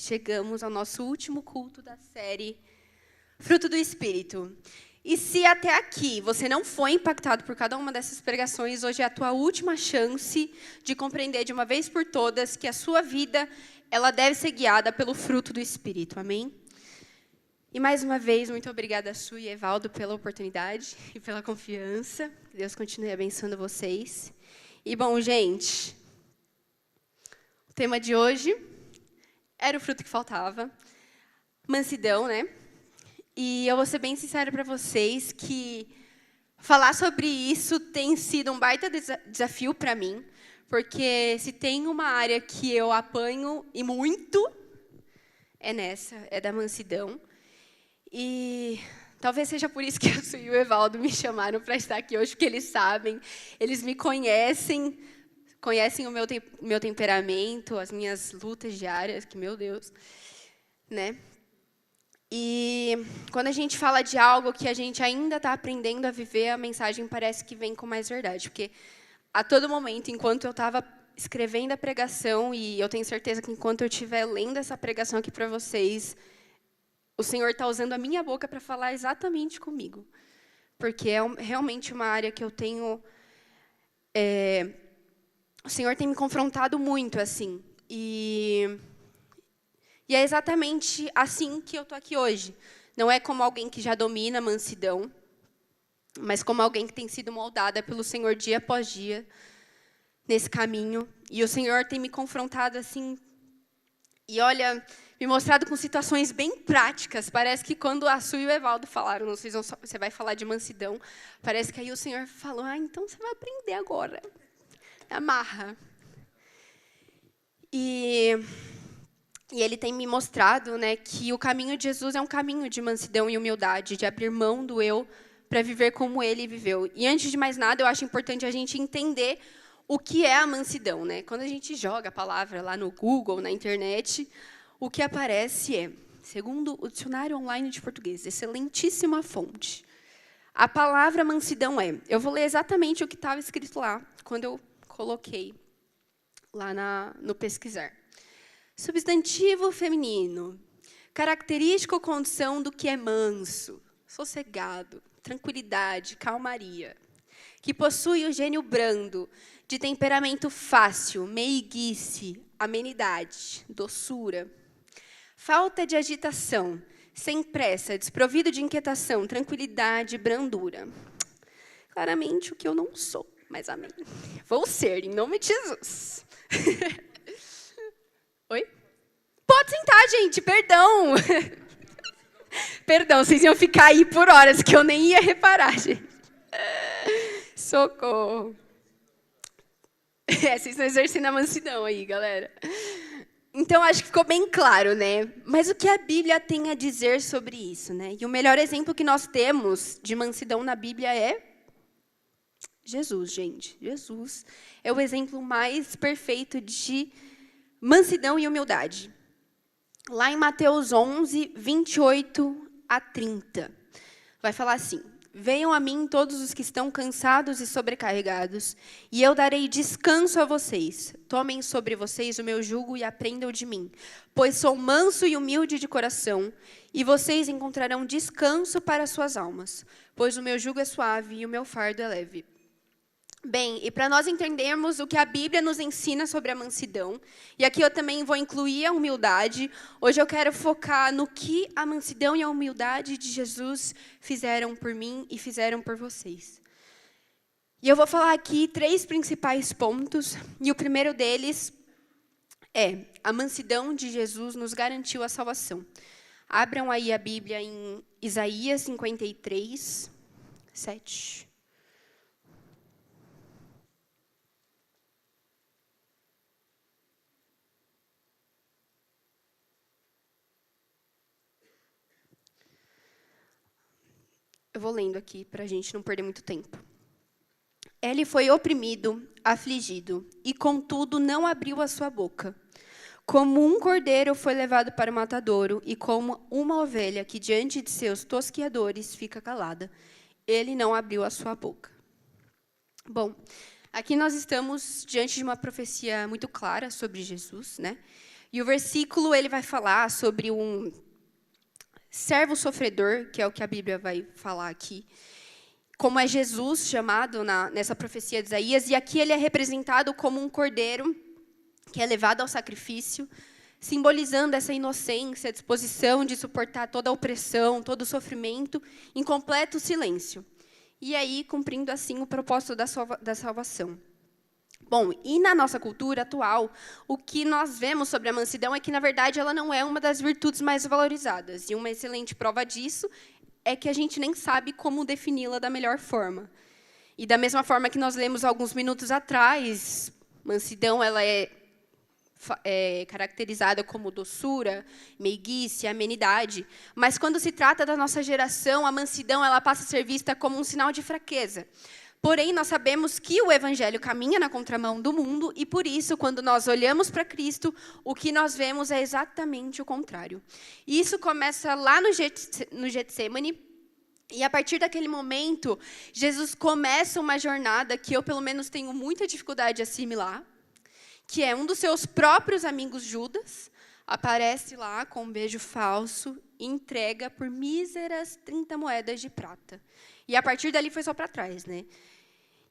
chegamos ao nosso último culto da série Fruto do Espírito. E se até aqui você não foi impactado por cada uma dessas pregações, hoje é a tua última chance de compreender de uma vez por todas que a sua vida, ela deve ser guiada pelo fruto do Espírito. Amém? E mais uma vez, muito obrigada a Su e Evaldo pela oportunidade e pela confiança. Que Deus continue abençoando vocês. E bom, gente, o tema de hoje era o fruto que faltava. Mansidão, né? E eu vou ser bem sincera para vocês que falar sobre isso tem sido um baita desafio para mim, porque se tem uma área que eu apanho e muito, é da mansidão. E talvez seja por isso que a Su e o Evaldo me chamaram para estar aqui hoje, porque eles sabem, eles me conhecem o meu temperamento, as minhas lutas diárias, que, meu Deus, né? E quando a gente fala de algo que a gente ainda está aprendendo a viver, a mensagem parece que vem com mais verdade. Porque a todo momento, enquanto eu estava escrevendo a pregação, e eu tenho certeza que enquanto eu estiver lendo essa pregação aqui para vocês, o Senhor está usando a minha boca para falar exatamente comigo. Porque é realmente uma área que eu tenho... o Senhor tem me confrontado muito, assim. E é exatamente assim que eu estou aqui hoje. Não é como alguém que já domina a mansidão, mas como alguém que tem sido moldada pelo Senhor dia após dia nesse caminho. E o Senhor tem me confrontado assim, e olha, me mostrado com situações bem práticas. Parece que quando a Su e o Evaldo falaram, você vai falar de mansidão, parece que aí o Senhor falou, então você vai aprender agora. Amarra. E Ele tem me mostrado, né, que o caminho de Jesus é um caminho de mansidão e humildade, de abrir mão do eu para viver como Ele viveu. E, antes de mais nada, eu acho importante a gente entender o que é a mansidão. Né? Quando a gente joga a palavra lá no Google, na internet, o que aparece é, segundo o Dicionário Online de Português, excelentíssima fonte, a palavra mansidão é... Eu vou ler exatamente o que estava escrito lá, quando eu coloquei lá no pesquisar. Substantivo feminino, característica ou condição do que é manso, sossegado, tranquilidade, calmaria, que possui o gênio brando, de temperamento fácil, meiguice, amenidade, doçura, falta de agitação, sem pressa, desprovido de inquietação, tranquilidade, brandura. Claramente o que eu não sou, mas amém. Vou ser, em nome de Jesus. Oi? Pode sentar, gente, perdão. Perdão, vocês iam ficar aí por horas, que eu nem ia reparar, gente. Socorro. Vocês estão exercendo a mansidão aí, galera. Então, acho que ficou bem claro, né? Mas o que a Bíblia tem a dizer sobre isso, né? E o melhor exemplo que nós temos de mansidão na Bíblia é Jesus, gente. Jesus é o exemplo mais perfeito de mansidão e humildade. Lá em Mateus 11, 28 a 30. Vai falar assim: venham a mim todos os que estão cansados e sobrecarregados, e eu darei descanso a vocês. Tomem sobre vocês o meu jugo e aprendam de mim, pois sou manso e humilde de coração, e vocês encontrarão descanso para suas almas, pois o meu jugo é suave e o meu fardo é leve. Bem, e para nós entendermos o que a Bíblia nos ensina sobre a mansidão, e aqui eu também vou incluir a humildade, hoje eu quero focar no que a mansidão e a humildade de Jesus fizeram por mim e fizeram por vocês. E eu vou falar aqui 3 principais pontos, e o primeiro deles é: a mansidão de Jesus nos garantiu a salvação. Abram aí a Bíblia em Isaías 53, 7. Eu vou lendo aqui para a gente não perder muito tempo. Ele foi oprimido, afligido, e contudo não abriu a sua boca. Como um cordeiro foi levado para o matadouro, e como uma ovelha que diante de seus tosquiadores fica calada, ele não abriu a sua boca. Bom, aqui nós estamos diante de uma profecia muito clara sobre Jesus, né? E o versículo ele vai falar sobre um servo sofredor, que é o que a Bíblia vai falar aqui, como é Jesus chamado nessa profecia de Isaías, e aqui ele é representado como um cordeiro que é levado ao sacrifício, simbolizando essa inocência, a disposição de suportar toda a opressão, todo o sofrimento, em completo silêncio. E aí, cumprindo assim o propósito da salvação. Bom, e na nossa cultura atual, o que nós vemos sobre a mansidão é que, na verdade, ela não é uma das virtudes mais valorizadas. E uma excelente prova disso é que a gente nem sabe como defini-la da melhor forma. E da mesma forma que nós lemos alguns minutos atrás, mansidão ela é caracterizada como doçura, meiguice, amenidade. Mas, quando se trata da nossa geração, a mansidão ela passa a ser vista como um sinal de fraqueza. Porém, nós sabemos que o Evangelho caminha na contramão do mundo e, por isso, quando nós olhamos para Cristo, o que nós vemos é exatamente o contrário. E isso começa lá no Getsemane, e, a partir daquele momento, Jesus começa uma jornada que eu, pelo menos, tenho muita dificuldade de assimilar, que é um dos seus próprios amigos, Judas, aparece lá com um beijo falso e entrega por míseras 30 moedas de prata. E, a partir dali, foi só para trás, né?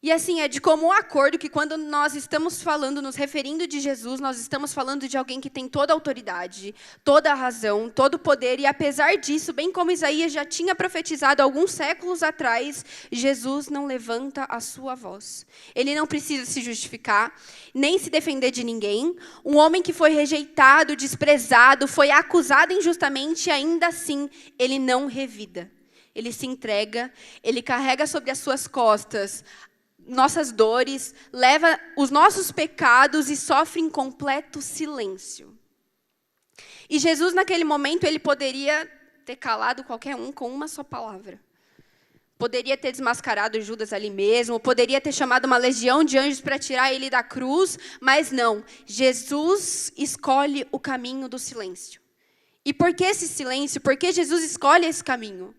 E, assim, é de comum acordo que, quando nós estamos falando, nos referindo de Jesus, nós estamos falando de alguém que tem toda a autoridade, toda a razão, todo o poder. E, apesar disso, bem como Isaías já tinha profetizado alguns séculos atrás, Jesus não levanta a sua voz. Ele não precisa se justificar, nem se defender de ninguém. Um homem que foi rejeitado, desprezado, foi acusado injustamente, e ainda assim, ele não revida. Ele se entrega, ele carrega sobre as suas costas nossas dores, leva os nossos pecados e sofre em completo silêncio. E Jesus, naquele momento, ele poderia ter calado qualquer um com uma só palavra. Poderia ter desmascarado Judas ali mesmo, poderia ter chamado uma legião de anjos para tirar ele da cruz, mas não. Jesus escolhe o caminho do silêncio. E por que esse silêncio? Por que Jesus escolhe esse caminho?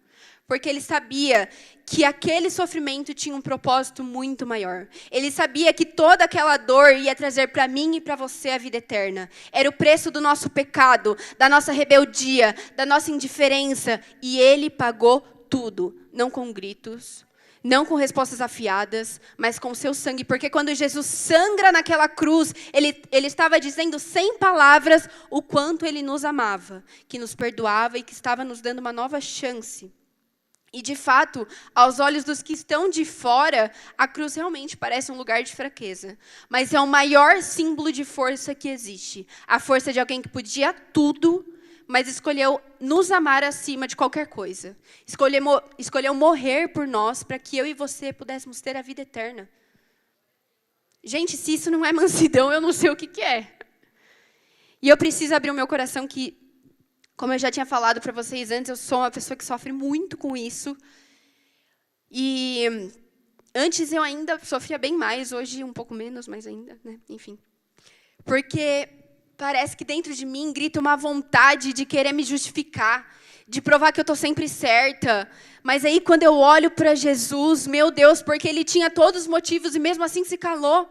Porque ele sabia que aquele sofrimento tinha um propósito muito maior. Ele sabia que toda aquela dor ia trazer para mim e para você a vida eterna. Era o preço do nosso pecado, da nossa rebeldia, da nossa indiferença. E ele pagou tudo, não com gritos, não com respostas afiadas, mas com seu sangue. Porque quando Jesus sangra naquela cruz, ele estava dizendo sem palavras o quanto ele nos amava, que nos perdoava e que estava nos dando uma nova chance. E, de fato, aos olhos dos que estão de fora, a cruz realmente parece um lugar de fraqueza. Mas é o maior símbolo de força que existe. A força de alguém que podia tudo, mas escolheu nos amar acima de qualquer coisa. Escolheu morrer por nós para que eu e você pudéssemos ter a vida eterna. Gente, se isso não é mansidão, eu não sei o que é. E eu preciso abrir o meu coração que, como eu já tinha falado para vocês antes, eu sou uma pessoa que sofre muito com isso. E antes eu ainda sofria bem mais, hoje um pouco menos, mas ainda, né? Enfim. Porque parece que dentro de mim grita uma vontade de querer me justificar, de provar que eu estou sempre certa. Mas aí, quando eu olho para Jesus, meu Deus, porque ele tinha todos os motivos e mesmo assim se calou.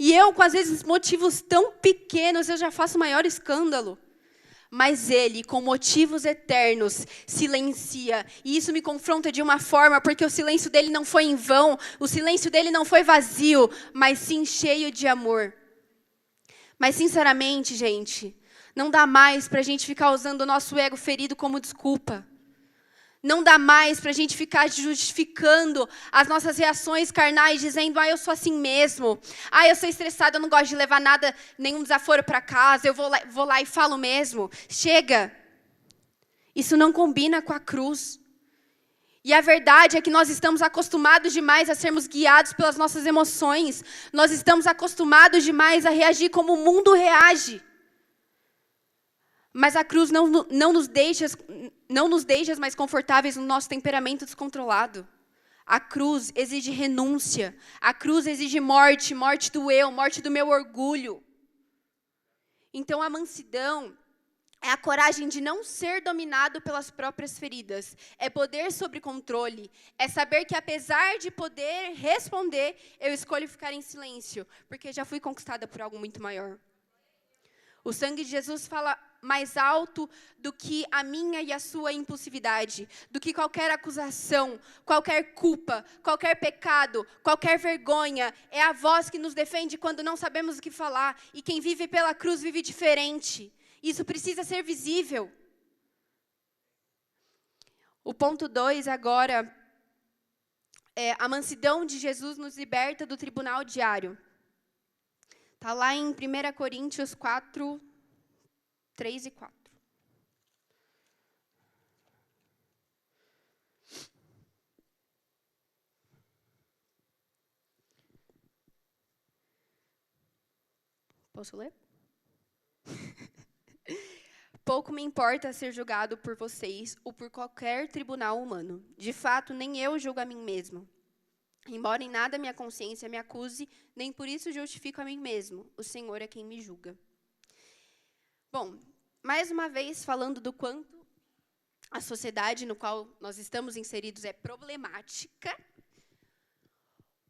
E eu, com às vezes motivos tão pequenos, eu já faço maior escândalo. Mas ele, com motivos eternos, silencia. E isso me confronta de uma forma, porque o silêncio dele não foi em vão, o silêncio dele não foi vazio, mas sim cheio de amor. Mas, sinceramente, gente, não dá mais para a gente ficar usando o nosso ego ferido como desculpa. Não dá mais para a gente ficar justificando as nossas reações carnais, dizendo, eu sou assim mesmo. Eu sou estressado, eu não gosto de levar nada, nenhum desaforo para casa, eu vou lá e falo mesmo. Chega. Isso não combina com a cruz. E a verdade é que nós estamos acostumados demais a sermos guiados pelas nossas emoções. Nós estamos acostumados demais a reagir como o mundo reage. Mas a cruz não nos deixa mais confortáveis no nosso temperamento descontrolado. A cruz exige renúncia. A cruz exige morte, morte do eu, morte do meu orgulho. Então, a mansidão é a coragem de não ser dominado pelas próprias feridas. É poder sobre controle. É saber que, apesar de poder responder, eu escolho ficar em silêncio, porque já fui conquistada por algo muito maior. O sangue de Jesus fala mais alto do que a minha e a sua impulsividade, do que qualquer acusação, qualquer culpa, qualquer pecado, qualquer vergonha. É a voz que nos defende quando não sabemos o que falar. E quem vive pela cruz vive diferente. Isso precisa ser visível. O ponto 2 agora é a mansidão de Jesus nos liberta do tribunal diário. Está lá em 1 Coríntios 4, 3 e 4. Posso ler? Pouco me importa ser julgado por vocês ou por qualquer tribunal humano. De fato, nem eu julgo a mim mesmo. Embora em nada minha consciência me acuse, nem por isso justifico a mim mesmo. O Senhor é quem me julga. Bom, mais uma vez falando do quanto a sociedade no qual nós estamos inseridos é problemática,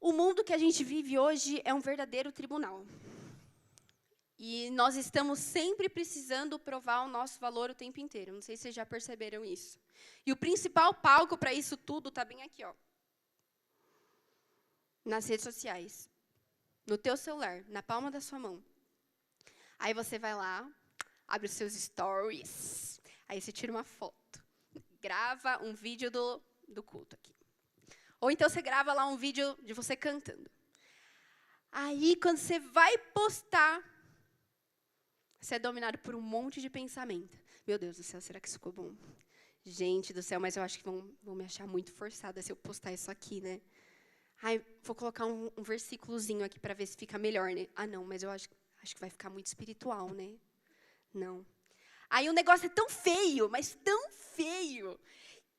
o mundo que a gente vive hoje é um verdadeiro tribunal. E nós estamos sempre precisando provar o nosso valor o tempo inteiro. Não sei se vocês já perceberam isso. E o principal palco para isso tudo está bem aqui, ó. Nas redes sociais. No teu celular, na palma da sua mão. Aí você vai lá, abre os seus stories. Aí você tira uma foto. Grava um vídeo do culto aqui. Ou então você grava lá um vídeo de você cantando. Aí, quando você vai postar, você é dominado por um monte de pensamento. Meu Deus do céu, será que isso ficou bom? Gente do céu, mas eu acho que vão me achar muito forçada se eu postar isso aqui, né? Ai, vou colocar um versículozinho aqui para ver se fica melhor, né? Ah, não, mas eu acho que vai ficar muito espiritual, né? Não. Aí o negócio é tão feio, mas tão feio,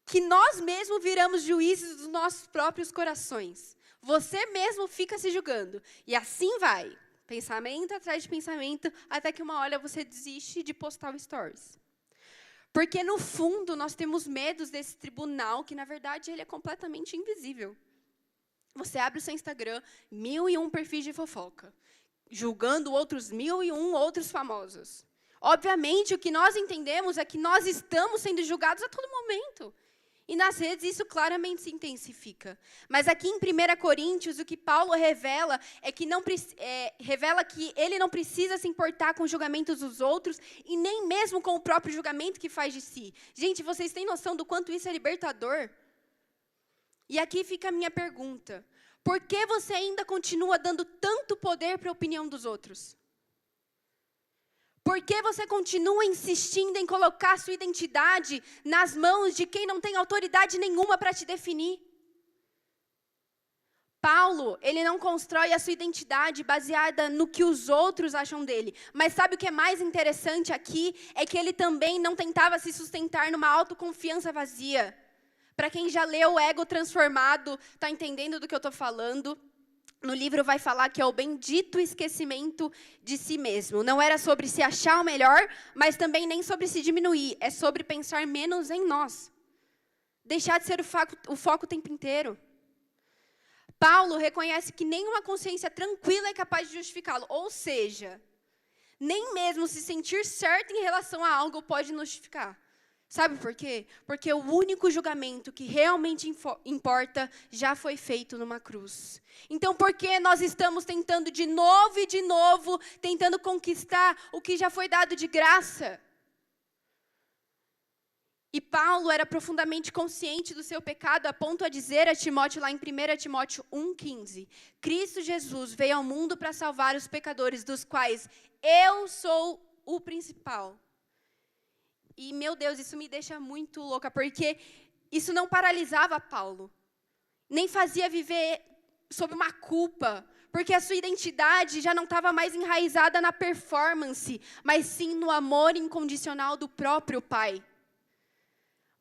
que nós mesmos viramos juízes dos nossos próprios corações. Você mesmo fica se julgando. E assim vai. Pensamento atrás de pensamento, até que uma hora você desiste de postar o stories. Porque, no fundo, nós temos medos desse tribunal, que, na verdade, ele é completamente invisível. Você abre o seu Instagram, 1001 perfis de fofoca, julgando outros 1001 outros famosos. Obviamente, o que nós entendemos é que nós estamos sendo julgados a todo momento. E nas redes isso claramente se intensifica. Mas aqui em 1 Coríntios, o que Paulo revela é que revela que ele não precisa se importar com os julgamentos dos outros e nem mesmo com o próprio julgamento que faz de si. Gente, vocês têm noção do quanto isso é libertador? E aqui fica a minha pergunta. Por que você ainda continua dando tanto poder para a opinião dos outros? Por que você continua insistindo em colocar sua identidade nas mãos de quem não tem autoridade nenhuma para te definir? Paulo, ele não constrói a sua identidade baseada no que os outros acham dele. Mas sabe o que é mais interessante aqui? É que ele também não tentava se sustentar numa autoconfiança vazia. Para quem já leu o Ego Transformado, está entendendo do que eu estou falando? No livro vai falar que é o bendito esquecimento de si mesmo. Não era sobre se achar o melhor, mas também nem sobre se diminuir. É sobre pensar menos em nós. Deixar de ser o foco o tempo inteiro. Paulo reconhece que nenhuma consciência tranquila é capaz de justificá-lo. Ou seja, nem mesmo se sentir certo em relação a algo pode nos justificar. Sabe por quê? Porque o único julgamento que realmente importa já foi feito numa cruz. Então, por que nós estamos tentando de novo, tentando conquistar o que já foi dado de graça? E Paulo era profundamente consciente do seu pecado, a ponto a dizer a Timóteo, lá em 1 Timóteo 1,15, Cristo Jesus veio ao mundo para salvar os pecadores, dos quais eu sou o principal. E, meu Deus, isso me deixa muito louca, porque isso não paralisava Paulo. Nem fazia viver sob uma culpa, porque a sua identidade já não estava mais enraizada na performance, mas sim no amor incondicional do próprio Pai.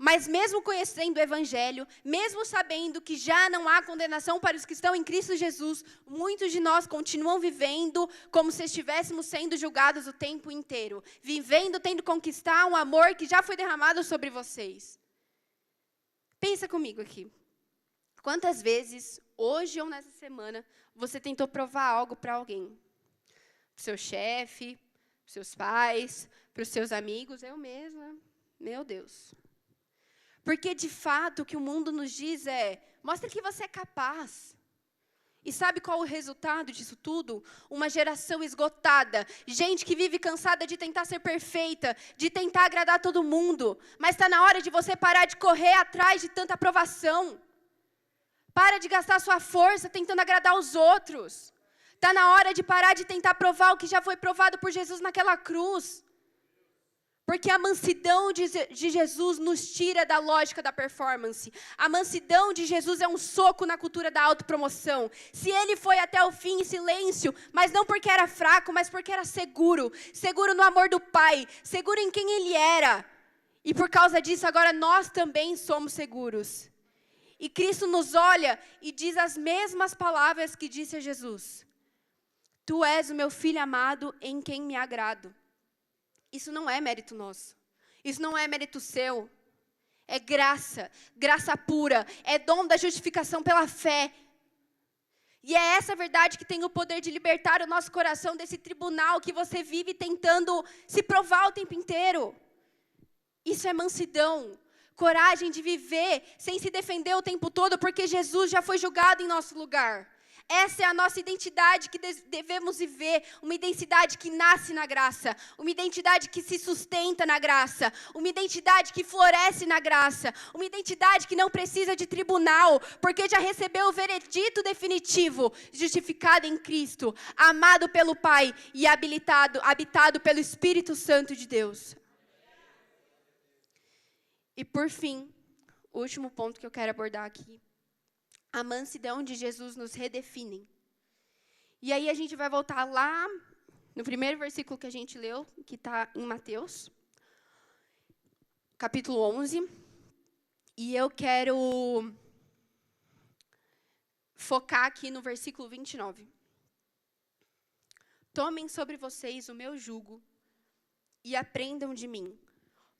Mas mesmo conhecendo o Evangelho, mesmo sabendo que já não há condenação para os que estão em Cristo Jesus, muitos de nós continuam vivendo como se estivéssemos sendo julgados o tempo inteiro. Vivendo, tendo conquistar um amor que já foi derramado sobre vocês. Pensa comigo aqui. Quantas vezes, hoje ou nessa semana, você tentou provar algo para alguém? Para o seu chefe, os seus pais, para os seus amigos, eu mesma, meu Deus. Porque, de fato, o que o mundo nos diz é, mostra que você é capaz. E sabe qual o resultado disso tudo? Uma geração esgotada, gente que vive cansada de tentar ser perfeita, de tentar agradar todo mundo, mas está na hora de você parar de correr atrás de tanta aprovação. Para de gastar sua força tentando agradar os outros. Está na hora de parar de tentar provar o que já foi provado por Jesus naquela cruz. Porque a mansidão de Jesus nos tira da lógica da performance. A mansidão de Jesus é um soco na cultura da autopromoção. Se ele foi até o fim em silêncio, mas não porque era fraco, mas porque era seguro. Seguro no amor do Pai, seguro em quem ele era. E por causa disso, agora nós também somos seguros. E Cristo nos olha e diz as mesmas palavras que disse a Jesus. Tu és o meu filho amado em quem me agrado. Isso não é mérito nosso. Isso não é mérito seu. É graça. Graça pura. É dom da justificação pela fé. E é essa verdade que tem o poder de libertar o nosso coração desse tribunal que você vive tentando se provar o tempo inteiro. Isso é mansidão. Coragem de viver sem se defender o tempo todo, porque Jesus já foi julgado em nosso lugar. Essa é a nossa identidade que devemos viver, uma identidade que nasce na graça, uma identidade que se sustenta na graça, uma identidade que floresce na graça, uma identidade que não precisa de tribunal, porque já recebeu o veredito definitivo, justificado em Cristo, amado pelo Pai e habitado pelo Espírito Santo de Deus. E por fim, o último ponto que eu quero abordar aqui. A mansidão de Jesus nos redefine. E aí a gente vai voltar lá no primeiro versículo que a gente leu, que está em Mateus, capítulo 11. E eu quero focar aqui no versículo 29. Tomem sobre vocês o meu jugo e aprendam de mim,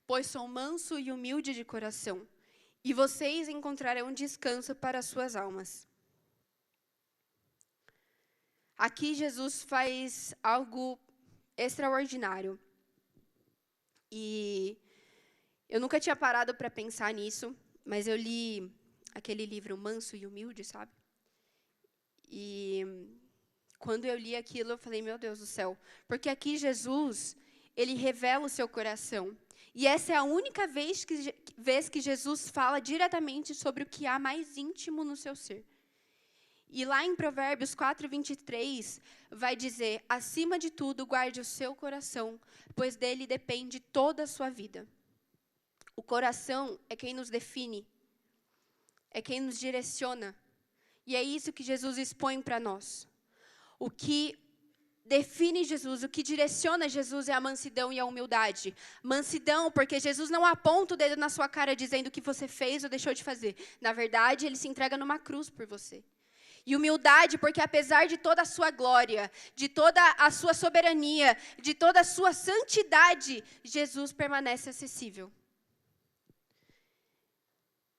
pois sou manso e humilde de coração. E vocês encontrarão descanso para as suas almas. Aqui Jesus faz algo extraordinário. E eu nunca tinha parado para pensar nisso, mas eu li aquele livro Manso e Humilde, sabe? E quando eu li aquilo, eu falei, meu Deus do céu. Porque aqui Jesus, ele revela o seu coração. E essa é a única vez que Jesus fala diretamente sobre o que há mais íntimo no seu ser. E lá em Provérbios 4:23, vai dizer, acima de tudo, guarde o seu coração, pois dele depende toda a sua vida. O coração é quem nos define, é quem nos direciona. E é isso que Jesus expõe para nós. O que define Jesus, o que direciona Jesus é a mansidão e a humildade. Mansidão, porque Jesus não aponta o dedo na sua cara dizendo o que você fez ou deixou de fazer. Na verdade, ele se entrega numa cruz por você. E humildade, porque apesar de toda a sua glória, de toda a sua soberania, de toda a sua santidade, Jesus permanece acessível.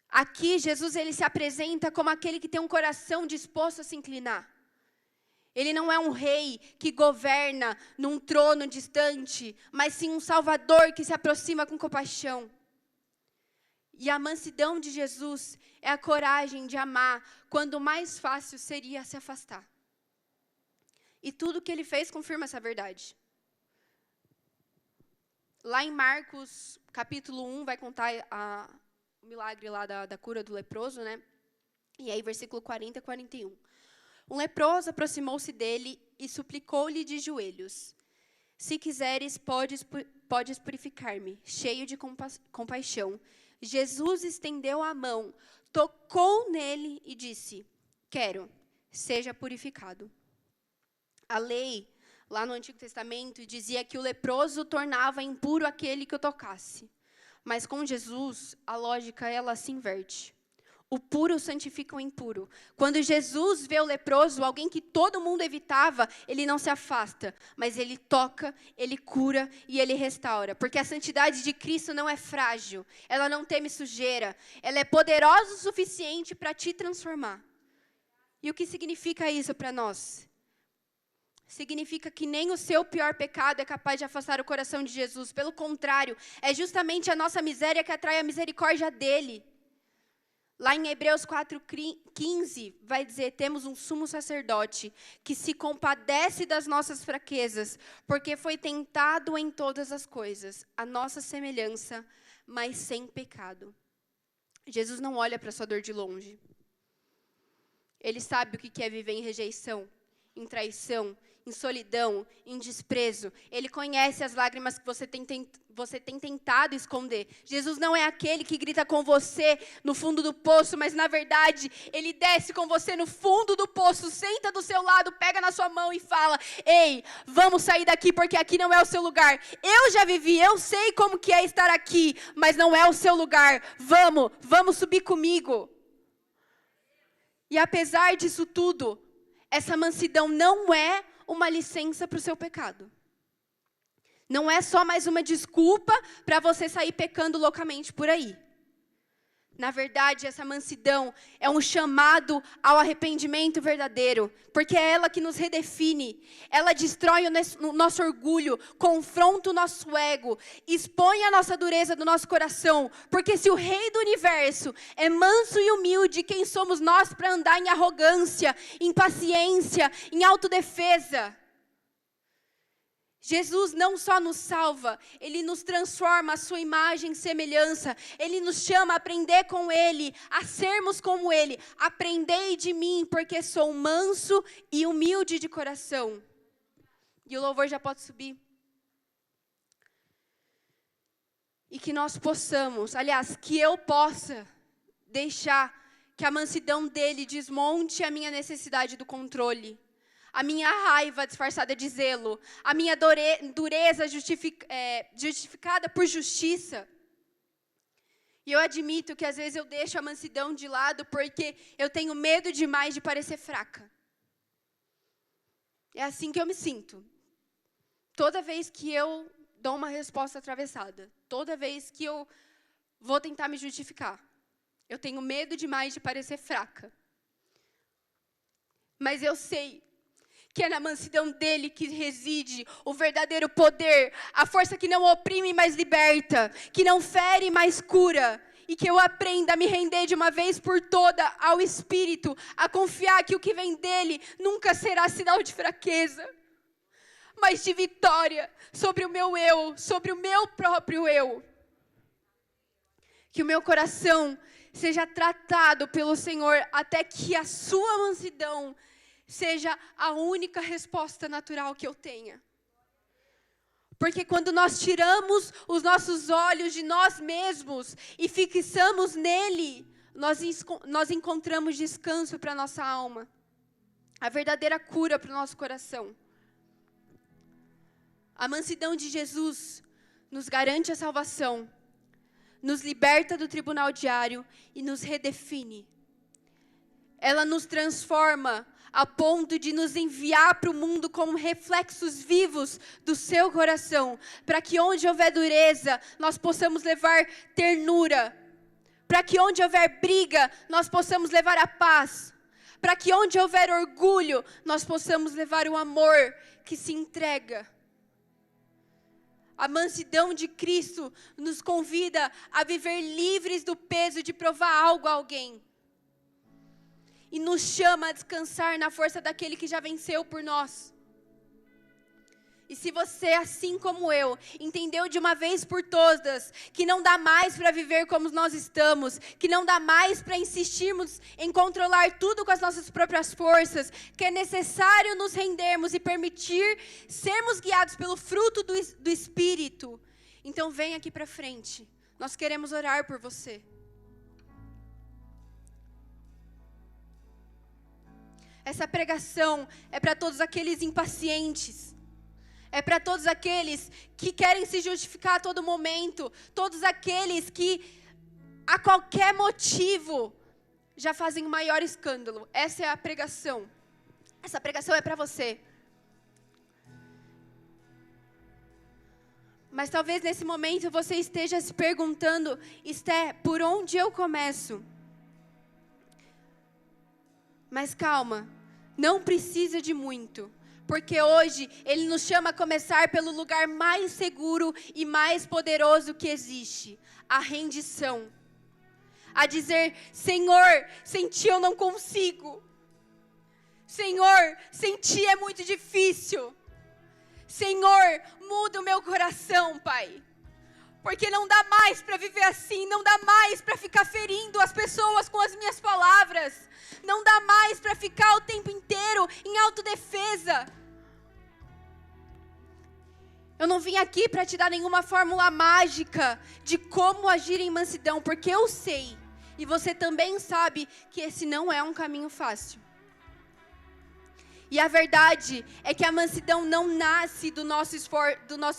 Aqui, Jesus ele se apresenta como aquele que tem um coração disposto a se inclinar. Ele não é um rei que governa num trono distante, mas sim um salvador que se aproxima com compaixão. E a mansidão de Jesus é a coragem de amar quando o mais fácil seria se afastar. E tudo que ele fez confirma essa verdade. Lá em Marcos, capítulo 1, vai contar o milagre lá da cura do leproso, né? E aí, versículo 40 e 41. Um leproso aproximou-se dele e suplicou-lhe de joelhos. Se quiseres, podes purificar-me. Cheio de compaixão, Jesus estendeu a mão, tocou nele e disse, quero, seja purificado. A lei, lá no Antigo Testamento, dizia que o leproso tornava impuro aquele que o tocasse. Mas com Jesus, a lógica ela se inverte. O puro santifica o impuro. Quando Jesus vê o leproso, alguém que todo mundo evitava, ele não se afasta, mas ele toca, ele cura e ele restaura. Porque a santidade de Cristo não é frágil, ela não teme sujeira, ela é poderosa o suficiente para te transformar. E o que significa isso para nós? significa que nem o seu pior pecado é capaz de afastar o coração de Jesus. Pelo contrário, é justamente a nossa miséria que atrai a misericórdia dele. Lá em Hebreus 4:15, vai dizer, temos um sumo sacerdote que se compadece das nossas fraquezas, porque foi tentado em todas as coisas, a nossa semelhança, mas sem pecado. Jesus não olha para a sua dor de longe. Ele sabe o que é viver em rejeição, em traição, em solidão, em desprezo. Ele conhece as lágrimas que você tem tentado esconder. Jesus não é aquele que grita com você no fundo do poço, mas na verdade, ele desce com você no fundo do poço, senta do seu lado, pega na sua mão e fala, ei, vamos sair daqui porque aqui não é o seu lugar. Eu já vivi, eu sei como que é estar aqui, mas não é o seu lugar. Vamos subir comigo. E apesar disso tudo, essa mansidão não é uma licença para o seu pecado. Não é só mais uma desculpa para você sair pecando loucamente por aí. Na verdade, essa mansidão é um chamado ao arrependimento verdadeiro, porque é ela que nos redefine. Ela destrói o nosso orgulho, confronta o nosso ego, expõe a nossa dureza do nosso coração. Porque se o Rei do Universo é manso e humilde, quem somos nós para andar em arrogância, impaciência, em autodefesa? Jesus não só nos salva, Ele nos transforma a sua imagem e semelhança. Ele nos chama a aprender com Ele, a sermos como Ele. Aprendei de mim, porque sou manso e humilde de coração. E o louvor já pode subir. E que nós possamos, aliás, que eu possa deixar que a mansidão dEle desmonte a minha necessidade do controle. A minha raiva disfarçada de zelo, a minha dureza justificada por justiça. E eu admito que às vezes eu deixo a mansidão de lado porque eu tenho medo demais de parecer fraca. É assim que eu me sinto. Toda vez que eu dou uma resposta atravessada, toda vez que eu vou tentar me justificar, eu tenho medo demais de parecer fraca. Mas eu sei que é na mansidão dEle que reside o verdadeiro poder, a força que não oprime, mas liberta, que não fere, mas cura, e que eu aprenda a me render de uma vez por toda ao Espírito, a confiar que o que vem dEle nunca será sinal de fraqueza, mas de vitória sobre o meu eu, sobre o meu próprio eu. Que o meu coração seja tratado pelo Senhor até que a sua mansidão seja a única resposta natural que eu tenha. Porque quando nós tiramos os nossos olhos de nós mesmos e fixamos nele, nós encontramos descanso para a nossa alma. A verdadeira cura para o nosso coração. A mansidão de Jesus nos garante a salvação, nos liberta do tribunal diário e nos redefine. Ela nos transforma a ponto de nos enviar para o mundo como reflexos vivos do seu coração, para que onde houver dureza, nós possamos levar ternura, para que onde houver briga, nós possamos levar a paz, para que onde houver orgulho, nós possamos levar o amor que se entrega. A mansidão de Cristo nos convida a viver livres do peso de provar algo a alguém. E nos chama a descansar na força daquele que já venceu por nós. E se você, assim como eu, entendeu de uma vez por todas que não dá mais para viver como nós estamos, que não dá mais para insistirmos em controlar tudo com as nossas próprias forças, que é necessário nos rendermos e permitir sermos guiados pelo fruto do Espírito, então vem aqui para frente. Nós queremos orar por você. Essa pregação é para todos aqueles impacientes. É para todos aqueles que querem se justificar a todo momento. Todos aqueles que, a qualquer motivo, já fazem o maior escândalo. Essa é a pregação. Essa pregação é para você. Mas talvez nesse momento você esteja se perguntando, Esté, por onde eu começo? Mas calma, não precisa de muito, Porque hoje Ele nos chama a começar pelo lugar mais seguro e mais poderoso que existe, a rendição. A dizer, Senhor, sem Ti eu não consigo. Senhor, sem Ti é muito difícil. Senhor, muda o meu coração, Pai. Porque não dá mais para viver assim, não dá mais para ficar ferindo as pessoas com as minhas palavras. Não dá mais para ficar o tempo inteiro em autodefesa. Eu não vim aqui para te dar nenhuma fórmula mágica de como agir em mansidão, porque eu sei, e você também sabe, que esse não é um caminho fácil. E a verdade é que a mansidão não nasce do nosso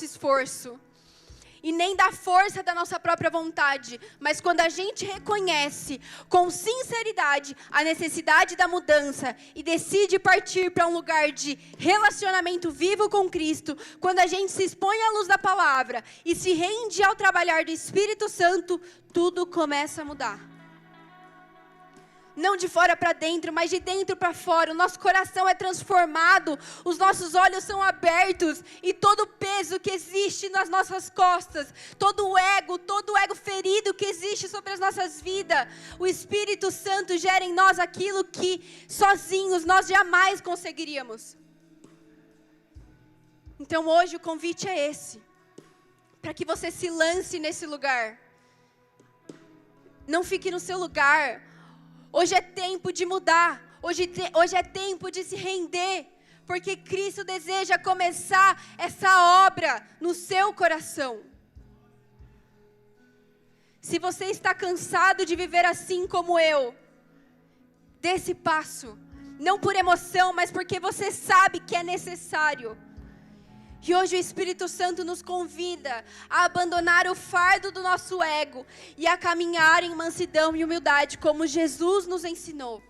esforço. E nem da força da nossa própria vontade. Mas quando a gente reconhece com sinceridade a necessidade da mudança e decide partir para um lugar de relacionamento vivo com Cristo, quando a gente se expõe à luz da palavra e se rende ao trabalhar do Espírito Santo, tudo começa a mudar. Não de fora para dentro, mas de dentro para fora. O nosso coração é transformado, os nossos olhos são abertos e todo o peso que existe nas nossas costas, todo o ego ferido que existe sobre as nossas vidas, o Espírito Santo gera em nós aquilo que sozinhos nós jamais conseguiríamos. Então hoje o convite é esse, para que você se lance nesse lugar. Não fique no seu lugar. Hoje é tempo de mudar, hoje é tempo de se render, porque Cristo deseja começar essa obra no seu coração. Se você está cansado de viver assim como eu, dê esse passo, não por emoção, mas porque você sabe que é necessário. E hoje o Espírito Santo nos convida a abandonar o fardo do nosso ego e a caminhar em mansidão e humildade, como Jesus nos ensinou.